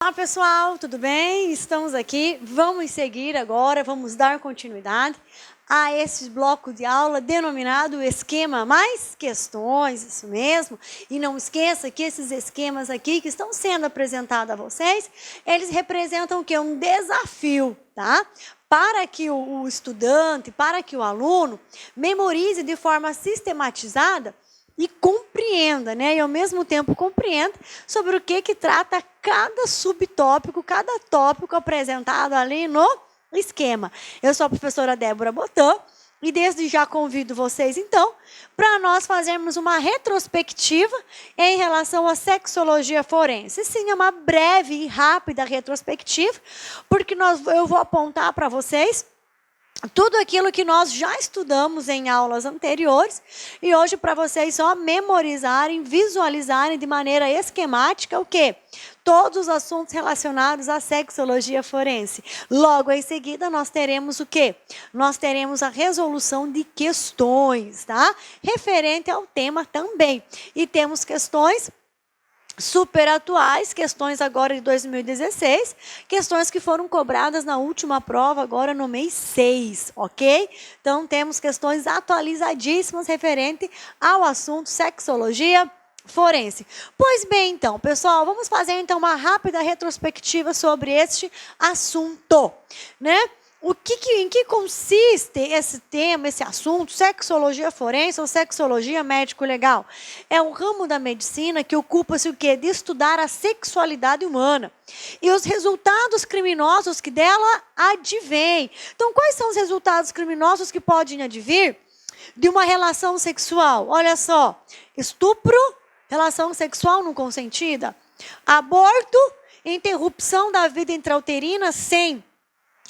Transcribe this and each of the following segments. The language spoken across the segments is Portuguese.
Olá pessoal, tudo bem? Estamos aqui, vamos seguir agora, vamos dar continuidade a esse bloco de aula denominado Esquema Mais Questões, isso mesmo. E não esqueça que esses esquemas aqui que estão sendo apresentados a vocês, eles representam o quê? Um desafio, tá? Para que o estudante, para que o aluno memorize de forma sistematizada e compreenda, né? E ao mesmo tempo compreenda sobre o que trata cada subtópico, cada tópico apresentado ali no esquema. Eu sou a professora Débora Botan e desde já convido vocês, então, para nós fazermos uma retrospectiva em relação à sexologia forense. Sim, é uma breve e rápida retrospectiva, porque eu vou apontar para vocês tudo aquilo que nós já estudamos em aulas anteriores e hoje para vocês só memorizarem, visualizarem de maneira esquemática o quê? Todos os assuntos relacionados à sexologia forense. Logo em seguida nós teremos o quê? Nós teremos a resolução de questões, tá? Referente ao tema também. E temos questões super atuais, questões agora de 2016, questões que foram cobradas na última prova agora no mês 6, ok? Então temos questões atualizadíssimas referente ao assunto sexologia forense. Pois bem, então, pessoal, vamos fazer então uma rápida retrospectiva sobre este assunto, né? Em que consiste esse tema, esse assunto, sexologia forense ou sexologia médico-legal? É um ramo da medicina que ocupa-se o quê? De estudar a sexualidade humana e os resultados criminosos que dela advêm. Então, quais são os resultados criminosos que podem advir de uma relação sexual? Olha só, estupro, relação sexual não consentida, aborto, interrupção da vida intrauterina sem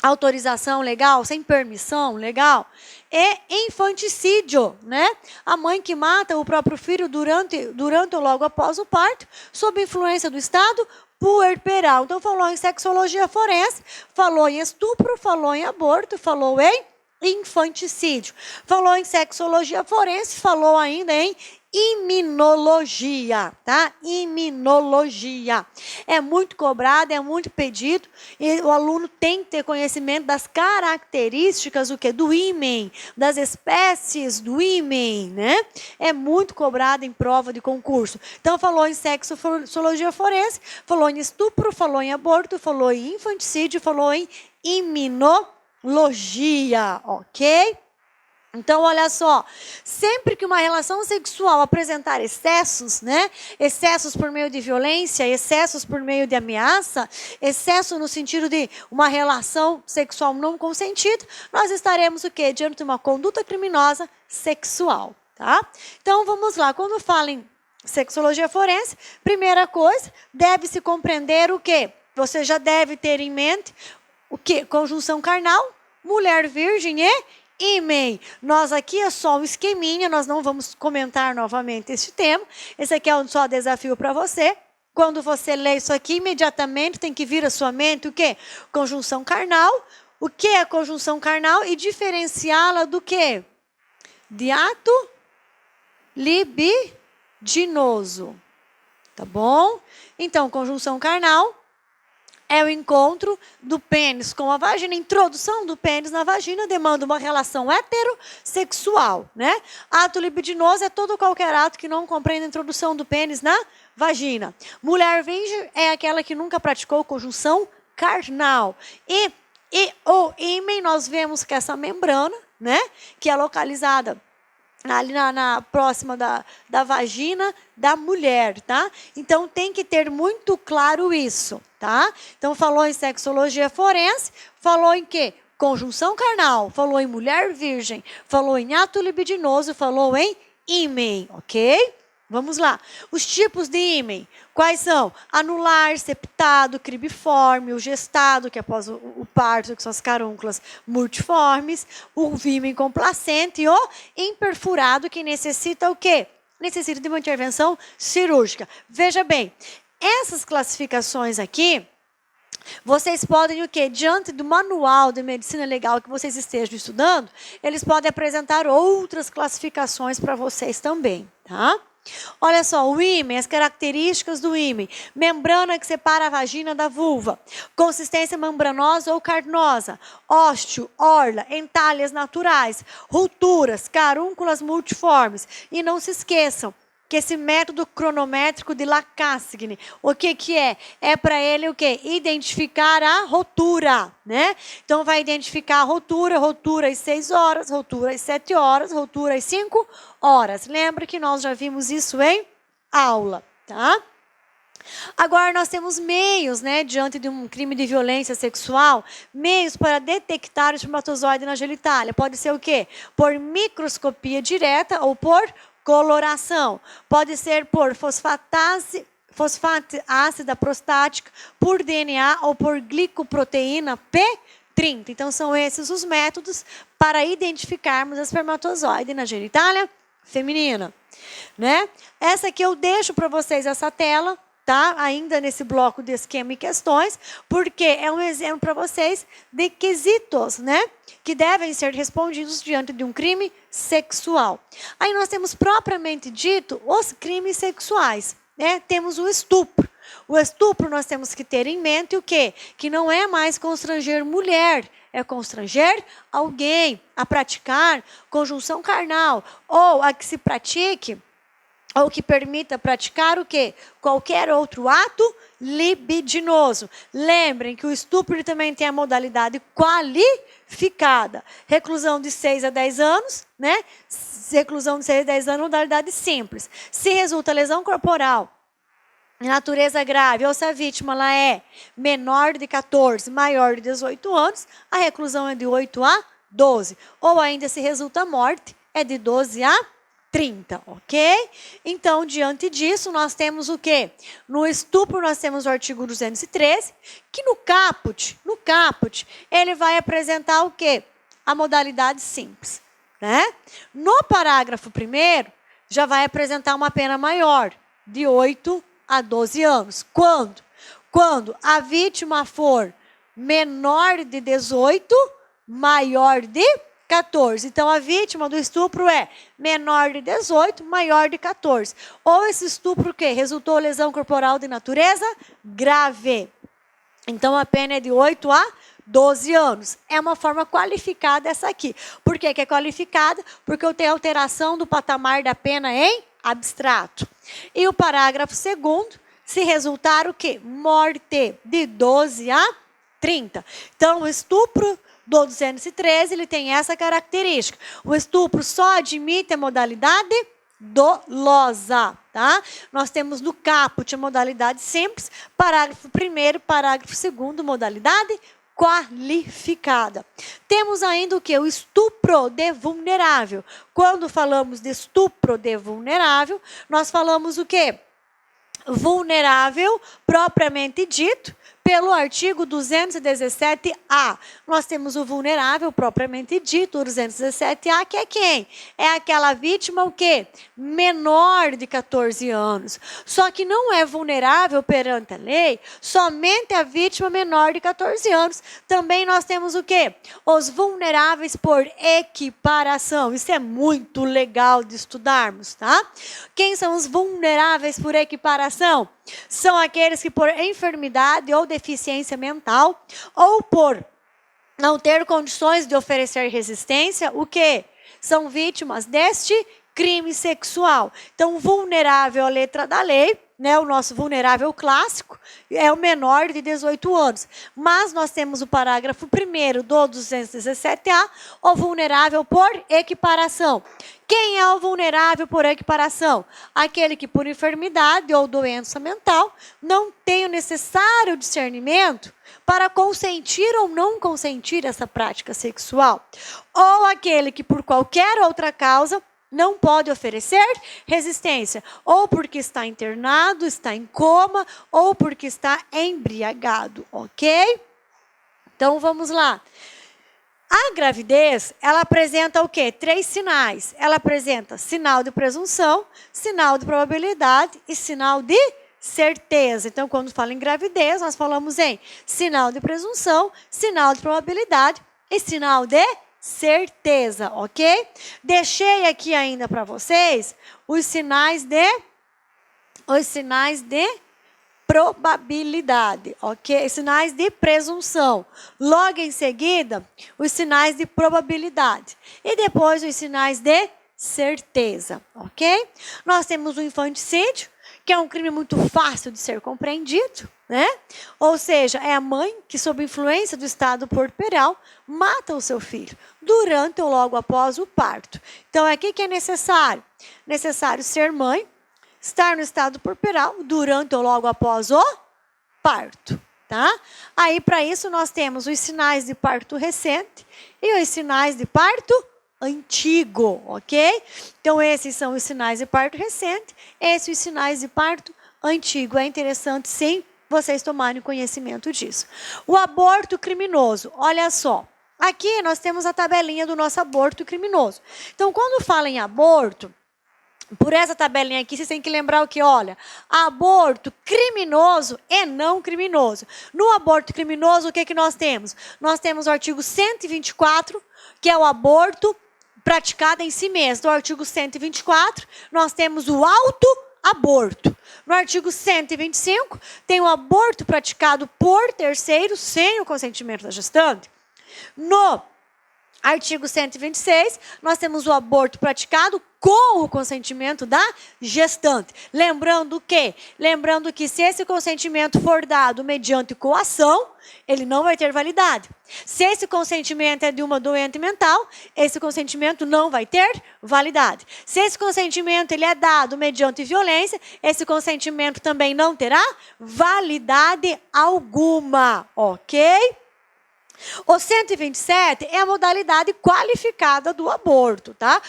autorização legal, sem permissão legal, e infanticídio, né? A mãe que mata o próprio filho durante ou logo após o parto, sob influência do estado puerperal. Então, falou em sexologia forense, falou em estupro, falou em aborto, falou em infanticídio. Falou em sexologia forense, falou ainda em imunologia, tá? Imunologia. É muito cobrado, é muito pedido, e o aluno tem que ter conhecimento das características do ímen, das espécies do ímen, né? É muito cobrado em prova de concurso. Então, falou em sexologia forense, falou em estupro, falou em aborto, falou em infanticídio, falou em imunologia, ok? Então, olha só, sempre que uma relação sexual apresentar excessos, né? Excessos por meio de violência, excessos por meio de ameaça, excesso no sentido de uma relação sexual não consentida, nós estaremos o quê? Diante de uma conduta criminosa sexual, tá? Então, vamos lá. Quando fala em sexologia forense, primeira coisa, deve-se compreender o quê? Você já deve ter em mente o quê? Conjunção carnal, mulher virgem e ímen. Nós aqui é só um esqueminha, nós não vamos comentar novamente este tema. Esse aqui é um só desafio para você. Quando você lê isso aqui, imediatamente tem que vir à sua mente o quê? Conjunção carnal. O que é conjunção carnal? E diferenciá-la do quê? De ato libidinoso. Tá bom? Então, conjunção carnal é o encontro do pênis com a vagina, a introdução do pênis na vagina demanda uma relação heterossexual, né? Ato libidinoso é todo qualquer ato que não compreende a introdução do pênis na vagina. Mulher virgem é aquela que nunca praticou conjunção carnal. E o ímen, nós vemos que essa membrana, né, que é localizada ali próxima da vagina da mulher, tá? Então, tem que ter muito claro isso, tá? Então, falou em sexologia forense, falou em quê? Conjunção carnal, falou em mulher virgem, falou em ato libidinoso, falou em ímen, ok? Vamos lá. Os tipos de ímen, quais são? Anular, septado, cribiforme, o gestado, que é após o parto, que são as carúnculas multiformes, o ímen complacente e o imperfurado, que necessita o quê? Necessita de uma intervenção cirúrgica. Veja bem, essas classificações aqui, vocês podem o quê? Diante do manual de medicina legal que vocês estejam estudando, eles podem apresentar outras classificações para vocês também, tá? Olha só, o ímen, as características do ímen. Membrana que separa a vagina da vulva. Consistência membranosa ou carnosa. Ósteo, orla, entalhas naturais. Rupturas, carúnculas multiformes. E não se esqueçam que esse método cronométrico de Lacasse, o que é? É para ele o quê? Identificar a rotura, né? Então, vai identificar a rotura às 6 horas, rotura às 7 horas, rotura às 5 horas. Lembra que nós já vimos isso em aula, tá? Agora, nós temos meios, né, diante de um crime de violência sexual, meios para detectar o espermatozoide na genitália. Pode ser o quê? Por microscopia direta ou por coloração. Pode ser por fosfate ácida prostática, por DNA ou por glicoproteína P30. Então, são esses os métodos para identificarmos a espermatozoide na genitália feminina, né? Essa aqui eu deixo para vocês essa tela, tá? Ainda nesse bloco de esquema e questões, porque é um exemplo para vocês de quesitos, né? Que devem ser respondidos diante de um crime sexual. Aí nós temos propriamente dito os crimes sexuais, né? Temos o estupro. O estupro nós temos que ter em mente o quê? Que não é mais constranger mulher, é constranger alguém a praticar conjunção carnal ou a que se pratique ou que permita praticar o quê? Qualquer outro ato libidinoso. Lembrem que o estupro também tem a modalidade qualificada. Reclusão de 6 a 10 anos, né? Reclusão de 6 a 10 anos, modalidade simples. Se resulta lesão corporal, natureza grave, ou se a vítima ela é menor de 14, maior de 18 anos, a reclusão é de 8 a 12. Ou ainda se resulta morte, é de 12 a 30, ok? Então, diante disso, nós temos o quê? No estupro, nós temos o artigo 213, que no caput, ele vai apresentar o quê? A modalidade simples, né? No parágrafo 1º, já vai apresentar uma pena maior, de 8 a 12 anos. Quando? Quando a vítima for menor de 18, maior de 14. Então, a vítima do estupro é menor de 18, maior de 14. Ou esse estupro que resultou lesão corporal de natureza grave. Então, a pena é de 8 a 12 anos. É uma forma qualificada essa aqui. Por que é qualificada? Porque eu tenho alteração do patamar da pena em abstrato. E o parágrafo 2º, se resultar o quê? Morte de 12 a 30. Então, o estupro do 213, ele tem essa característica. O estupro só admite a modalidade dolosa, tá? Nós temos no caput a modalidade simples, parágrafo 1º, parágrafo 2º, modalidade qualificada. Temos ainda o que? O estupro de vulnerável. Quando falamos de estupro de vulnerável, nós falamos o quê? Vulnerável, propriamente dito, pelo artigo 217-A. Nós temos o vulnerável, propriamente dito, o 217-A, que é quem? É aquela vítima, o quê? Menor de 14 anos. Só que não é vulnerável perante a lei somente a vítima menor de 14 anos. Também nós temos o quê? Os vulneráveis por equiparação. Isso é muito legal de estudarmos, tá? Quem são os vulneráveis por equiparação? São aqueles que por enfermidade ou deficiência mental ou por não ter condições de oferecer resistência, o quê? São vítimas deste crime sexual. Então, vulnerável à letra da lei, né, o nosso vulnerável clássico, é o menor de 18 anos. Mas nós temos o parágrafo 1º do 217-A, o vulnerável por equiparação. Quem é o vulnerável por equiparação? Aquele que por enfermidade ou doença mental não tem o necessário discernimento para consentir ou não consentir essa prática sexual. Ou aquele que por qualquer outra causa não pode oferecer resistência, ou porque está internado, está em coma, ou porque está embriagado, ok? Então, vamos lá. A gravidez, ela apresenta o quê? 3 sinais. Ela apresenta sinal de presunção, sinal de probabilidade e sinal de certeza. Então, quando fala em gravidez, nós falamos em sinal de presunção, sinal de probabilidade e sinal de certeza, ok? Deixei aqui ainda para vocês os sinais de probabilidade, ok? Sinais de presunção. Logo em seguida, os sinais de probabilidade. E depois os sinais de certeza, ok? Nós temos o infanticídio, que é um crime muito fácil de ser compreendido, né? Ou seja, é a mãe que, sob influência do estado puerperal, mata o seu filho durante ou logo após o parto. Então, é aqui que é necessário. Necessário ser mãe, estar no estado puerperal durante ou logo após o parto, tá? Aí, para isso, nós temos os sinais de parto recente e os sinais de parto antigo, ok? Então, esses são os sinais de parto recente, esses os sinais de parto antigo. É interessante, sim, vocês tomarem conhecimento disso. O aborto criminoso, olha só. Aqui nós temos a tabelinha do nosso aborto criminoso. Então, quando fala em aborto, por essa tabelinha aqui, vocês têm que lembrar o que? Olha, aborto criminoso e não criminoso. No aborto criminoso, o que, que nós temos? Nós temos o artigo 124, que é o aborto praticado em si mesmo. No artigo 124, nós temos o autoaborto. No artigo 125, tem o aborto praticado por terceiro sem o consentimento da gestante. No artigo 126, nós temos o aborto praticado com o consentimento da gestante. Lembrando que se esse consentimento for dado mediante coação, ele não vai ter validade. Se esse consentimento é de uma doente mental, esse consentimento não vai ter validade. Se esse consentimento ele é dado mediante violência, esse consentimento também não terá validade alguma, ok? O 127 é a modalidade qualificada do aborto, tá?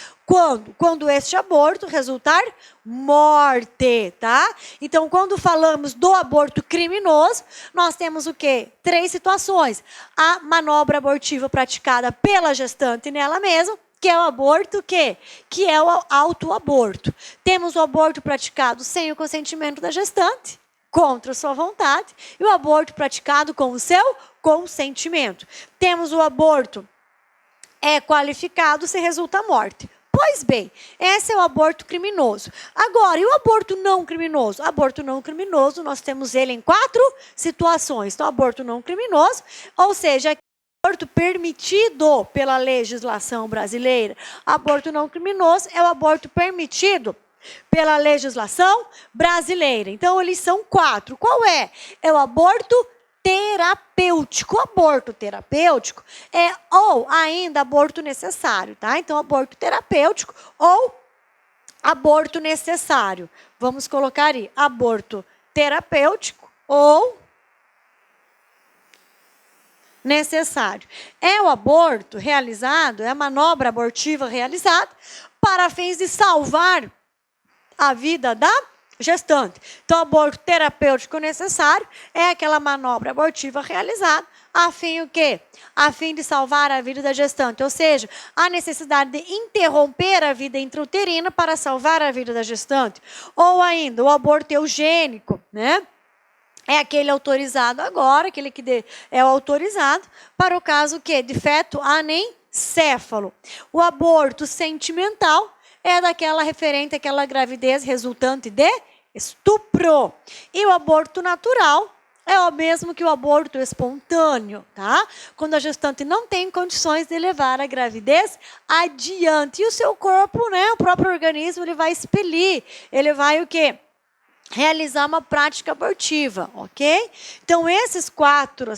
Quando este aborto resultar morte, tá? Então, quando falamos do aborto criminoso, nós temos o quê? 3 situações. A manobra abortiva praticada pela gestante nela mesma, que é o aborto que é o autoaborto. Temos o aborto praticado sem o consentimento da gestante, contra sua vontade, e o aborto praticado com o seu consentimento. Temos o aborto qualificado se resulta morte. Pois bem, esse é o aborto criminoso. Agora, e o aborto não criminoso? Aborto não criminoso, nós temos ele em 4 situações. Então, aborto não criminoso, ou seja, aborto permitido pela legislação brasileira. Aborto não criminoso é o aborto permitido pela legislação brasileira. Então, eles são 4. Qual é? É o aborto terapêutico. O aborto terapêutico é ou ainda aborto necessário, tá? Então, aborto terapêutico ou aborto necessário. Vamos colocar aí, aborto terapêutico ou necessário. É o aborto realizado, é a manobra abortiva realizada para fins de salvar a vida da gestante. Então, aborto terapêutico necessário é aquela manobra abortiva realizada a fim o quê? A fim de salvar a vida da gestante, ou seja, a necessidade de interromper a vida intrauterina para salvar a vida da gestante. Ou ainda, o aborto eugênico, né? É aquele autorizado agora, aquele que é o autorizado para o caso que de feto anencéfalo. O aborto sentimental é daquela referente àquela gravidez resultante de estupro. E o aborto natural é o mesmo que o aborto espontâneo, tá? Quando a gestante não tem condições de levar a gravidez adiante. E o seu corpo, né, o próprio organismo, ele vai expelir, ele vai o quê? Realizar uma prática abortiva, ok? Então, essas 4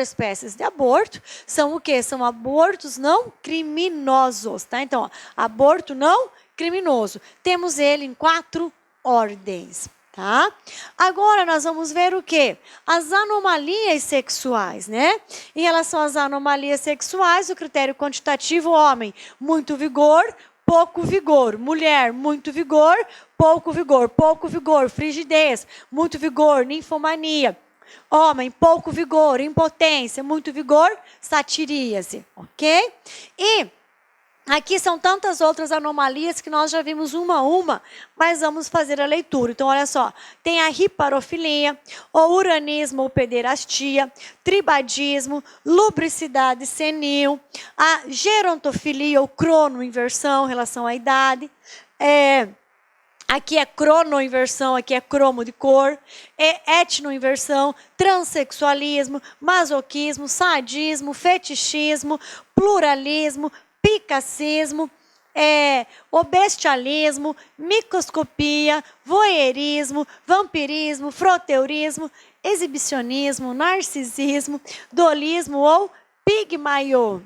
espécies de aborto são o quê? São abortos não criminosos, tá? Então, ó, aborto não criminoso. Temos ele em 4 ordens, tá? Agora, nós vamos ver o quê? As anomalias sexuais, né? Em relação às anomalias sexuais, o critério quantitativo, homem, muito vigor, pouco vigor. Mulher, muito vigor, pouco vigor, frigidez, muito vigor, ninfomania. Homem, pouco vigor, impotência, muito vigor, satiríase, ok? E Aqui são tantas outras anomalias que nós já vimos uma a uma, mas vamos fazer a leitura. Então, olha só, tem a hiparofilia, o uranismo ou pederastia, tribadismo, lubricidade senil, a gerontofilia ou cronoinversão em relação à idade, aqui é cronoinversão, aqui é cromo de cor, etnoinversão, transexualismo, masoquismo, sadismo, fetichismo, pluralismo, picacismo, o bestialismo, microscopia, voyeurismo, vampirismo, froteurismo, exibicionismo, narcisismo, dolismo ou pigmaionismo,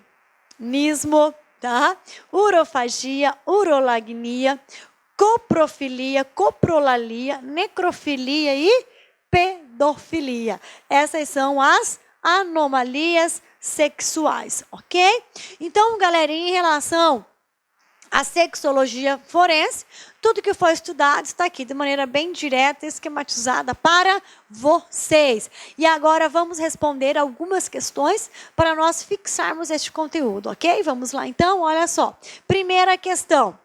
tá? Urofagia, urolagnia, coprofilia, coprolalia, necrofilia e pedofilia. Essas são as anomalias sexuais, ok? Então, galerinha, em relação à sexologia forense, tudo que foi estudado está aqui de maneira bem direta, esquematizada para vocês. E agora vamos responder algumas questões para nós fixarmos este conteúdo, ok? Vamos lá então, olha só. Primeira questão.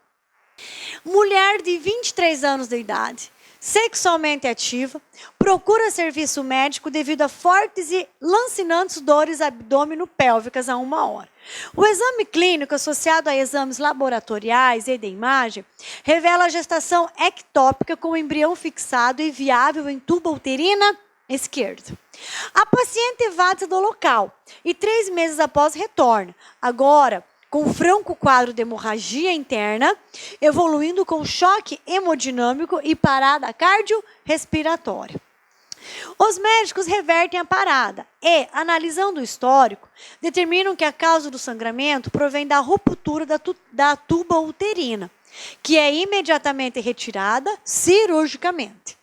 Mulher de 23 anos de idade, sexualmente ativa, procura serviço médico devido a fortes e lancinantes dores abdômeno-pélvicas a 1 hora. O exame clínico associado a exames laboratoriais e de imagem revela a gestação ectópica com o embrião fixado e viável em tuba uterina esquerda. A paciente evade do local e 3 meses após retorna, agora com franco quadro de hemorragia interna, evoluindo com choque hemodinâmico e parada cardiorrespiratória. Os médicos revertem a parada e, analisando o histórico, determinam que a causa do sangramento provém da ruptura da tuba uterina, que é imediatamente retirada cirurgicamente.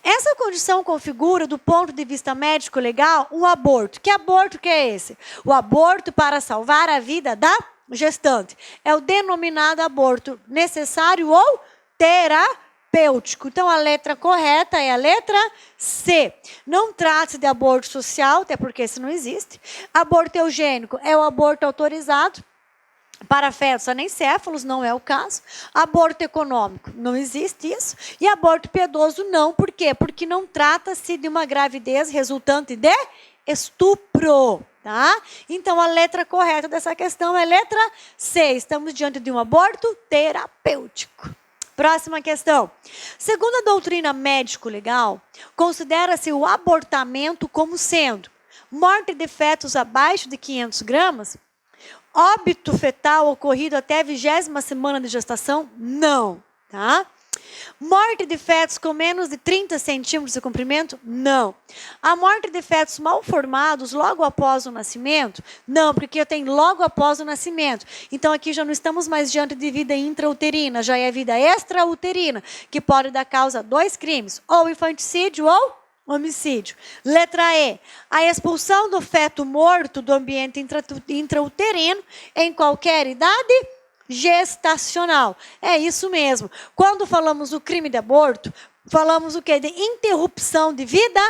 Essa condição configura, do ponto de vista médico-legal, um aborto. Que aborto que é esse? O aborto para salvar a vida da gestante. É o denominado aborto necessário ou terapêutico. Então, a letra correta é a letra C. Não trata-se de aborto social, até porque isso não existe. Aborto eugênico é o aborto autorizado para fetos anencéfalos, não é o caso. Aborto econômico, não existe isso. E aborto piedoso, não. Por quê? Porque não trata-se de uma gravidez resultante de estupro. Tá? Então, a letra correta dessa questão é letra C. Estamos diante de um aborto terapêutico. Próxima questão. Segundo a doutrina médico-legal, considera-se o abortamento como sendo morte de fetos abaixo de 500 gramas, óbito fetal ocorrido até a 20ª semana de gestação? Não. Tá? Morte de fetos com menos de 30 centímetros de comprimento? Não. A morte de fetos mal formados logo após o nascimento? Não, porque tem logo após o nascimento. Então, aqui já não estamos mais diante de vida intrauterina, já é vida extrauterina, que pode dar causa a 2 crimes, ou infanticídio ou homicídio. Letra E. A expulsão do feto morto do ambiente intrauterino em qualquer idade gestacional. É isso mesmo. Quando falamos do crime de aborto, falamos o quê? De interrupção de vida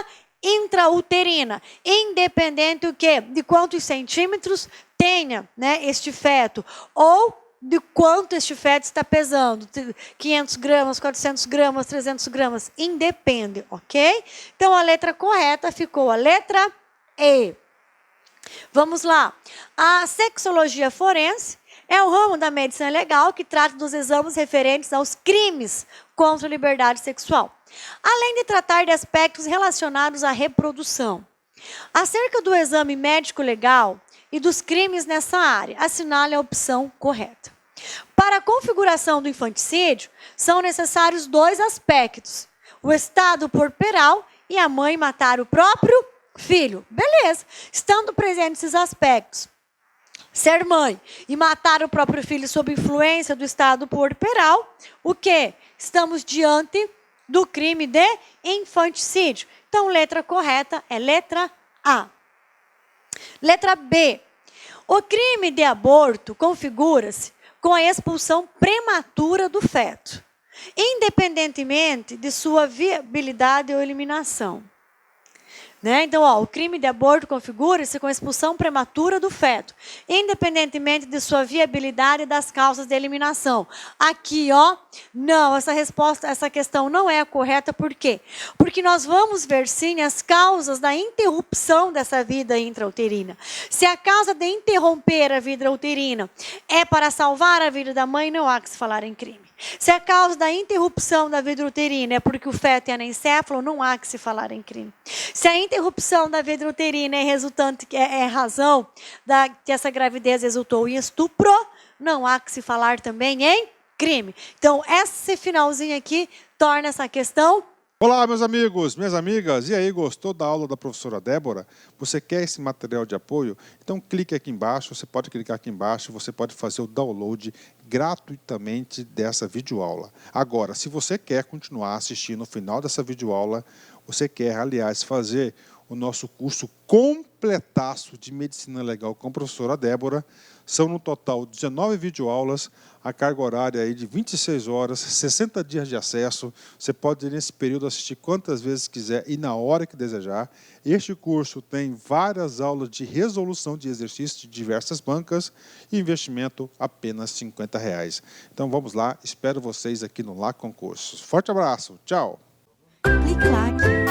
intrauterina, independente o quê? De quantos centímetros tenha, né, este feto, ou de quanto este feto está pesando, 500 gramas, 400 gramas, 300 gramas, independe, ok? Então, a letra correta ficou a letra E. Vamos lá. A sexologia forense é o ramo da medicina legal que trata dos exames referentes aos crimes contra a liberdade sexual, além de tratar de aspectos relacionados à reprodução. Acerca do exame médico-legal e dos crimes nessa área, assinale a opção correta. Para a configuração do infanticídio, são necessários 2 aspectos: o estado puerperal e a mãe matar o próprio filho. Beleza. Estando presentes esses aspectos, ser mãe e matar o próprio filho sob influência do estado puerperal, o quê? Estamos diante do crime de infanticídio. Então, letra correta é letra A. Letra B. O crime de aborto configura-se com a expulsão prematura do feto, independentemente de sua viabilidade ou eliminação. Né? Então, ó, o crime de aborto configura-se com a expulsão prematura do feto, independentemente de sua viabilidade e das causas de eliminação. Aqui, ó, não, essa questão não é a correta, por quê? Porque nós vamos ver, sim, as causas da interrupção dessa vida intrauterina. Se a causa de interromper a vida uterina é para salvar a vida da mãe, não há que se falar em crime. Se a causa da interrupção da vida uterina é porque o feto é anencefalo, não há que se falar em crime. Se a interrupção da vida uterina é razão que essa gravidez resultou em estupro, não há que se falar também em crime. Então, esse finalzinho aqui torna essa questão. Olá, meus amigos, minhas amigas. E aí, gostou da aula da professora Débora? Você quer esse material de apoio? Então clique aqui embaixo, você pode clicar aqui embaixo, você pode fazer o download gratuitamente dessa videoaula. Agora, se você quer continuar assistindo no final dessa videoaula, você quer, aliás, fazer o nosso curso completaço de Medicina Legal com a professora Débora, são no total 19 videoaulas, a carga horária aí de 26 horas, 60 dias de acesso. Você pode, nesse período, assistir quantas vezes quiser e na hora que desejar. Este curso tem várias aulas de resolução de exercícios de diversas bancas e investimento apenas R$ 50. Então vamos lá, espero vocês aqui no Lá Concursos. Forte abraço, tchau! Clique lá aqui.